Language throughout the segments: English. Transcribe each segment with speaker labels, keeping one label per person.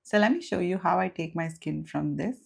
Speaker 1: So let me show you how I take my skin from this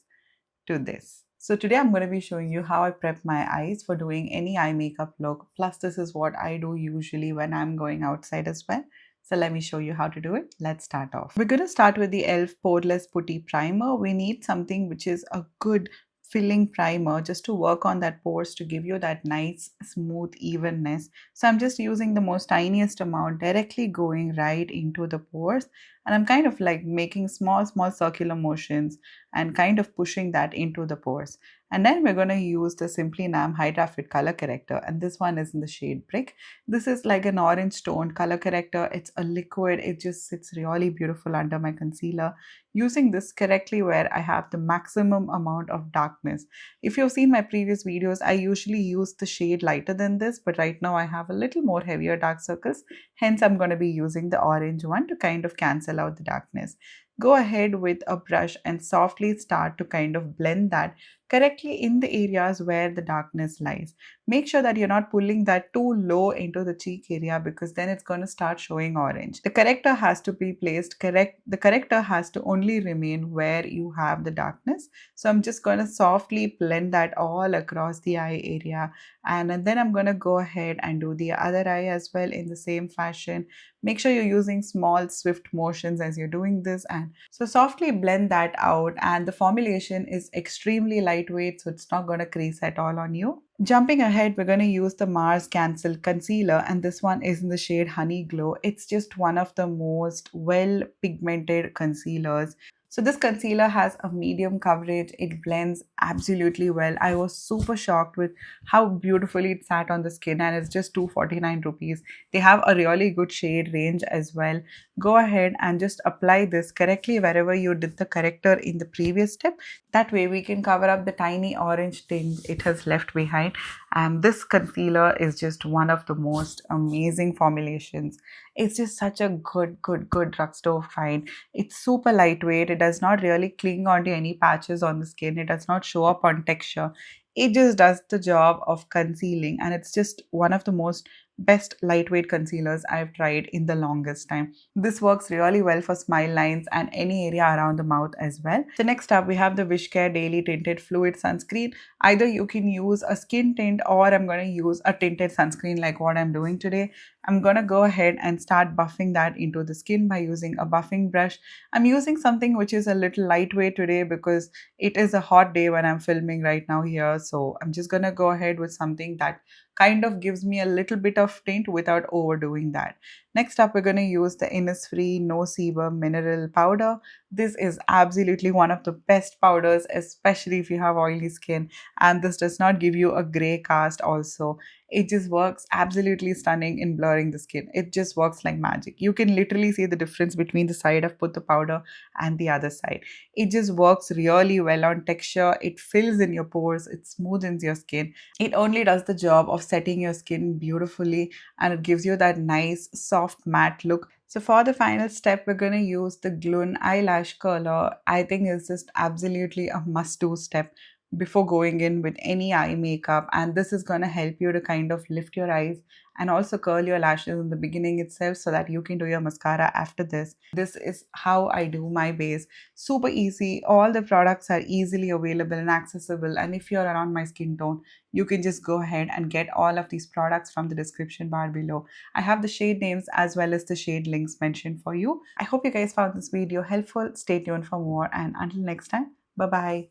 Speaker 1: to this. So today I'm going to be showing you how I prep my eyes for doing any eye makeup look. Plus this is what I do usually when I'm going outside as well. So let me show you how to do it. Let's start off. We're going to start with the e.l.f. Poreless Putty Primer. We need something which is a good filling primer just to work on that pores to give you that nice smooth evenness. So I'm just using the most tiniest amount directly going right into the pores, and I'm kind of like making small circular motions and kind of pushing that into the pores. And then we're going to use the SIMPLYNAM Hydrafit color corrector, and this one is in the shade Brick. This is like an orange toned color corrector. It's a liquid. It just sits really beautiful under my concealer. Using this correctly where I have the maximum amount of darkness. If you've seen my previous videos, I usually use the shade lighter than this, but right now I have a little more heavier dark circles. Hence, I'm going to be using the orange one to kind of cancel out the darkness. Go ahead with a brush and softly start to kind of blend that correctly in the areas where the darkness lies. Make sure that you're not pulling that too low into the cheek area, because then it's going to start showing orange. The corrector has to be placed correct. The corrector has to only remain where you have the darkness. So I'm just going to softly blend that all across the eye area, and then I'm going to go ahead and do the other eye as well in the same fashion. Make sure you're using small swift motions as you're doing this, and so softly blend that out. And the formulation is extremely lightweight, so it's not going to crease at all on you. Jumping ahead, we're going to use the Mars Cancel Concealer, and this one is in the shade Honey Glow. It's just one of the most well pigmented concealers. So this concealer has a medium coverage. It blends absolutely well. I was super shocked with how beautifully it sat on the skin, and it's just 249 rupees. They have a really good shade range as well. Go ahead and just apply this correctly wherever you did the corrector in the previous step. That way we can cover up the tiny orange tinge it has left behind. And this concealer is just one of the most amazing formulations. It's just such a good drugstore find. It's super lightweight. It does not really cling onto any patches on the skin. It does not show up on texture. It just does the job of concealing, and it's just one of the most best lightweight concealers I've tried in the longest time. This works really well for smile lines and any area around the mouth as well. So next up, we have the WishCare Daily Tinted Fluid Sunscreen. Either you can use a skin tint, or I'm going to use a tinted sunscreen like what I'm doing today. I'm going to go ahead and start buffing that into the skin by using a buffing brush. I'm using something which is a little lightweight today because it is a hot day when I'm filming right now here. So I'm just going to go ahead with something that kind of gives me a little bit of tint without overdoing that. Next up, we're going to use the Innisfree No Sebum Mineral Powder. This is absolutely one of the best powders, especially if you have oily skin, and this does not give you a gray cast also. It just works absolutely stunning in blurring the skin. It just works like magic. You can literally see the difference between the side I've put the powder and the other side. It just works really well on texture. It fills in your pores. It smoothens your skin. It only does the job of setting your skin beautifully, and it gives you that nice soft matte look. So for the final step, we're going to use the GLUN eyelash curler. I think it's just absolutely a must-do step before going in with any eye makeup, and this is going to help you to kind of lift your eyes and also curl your lashes in the beginning itself so that you can do your mascara after this. This is how I do my base. Super easy. All the products are easily available and accessible, and if you're around my skin tone, you can just go ahead and get all of these products from the description bar below. I have the shade names as well as the shade links mentioned for you. I hope you guys found this video helpful. Stay tuned for more, and until next time, bye bye.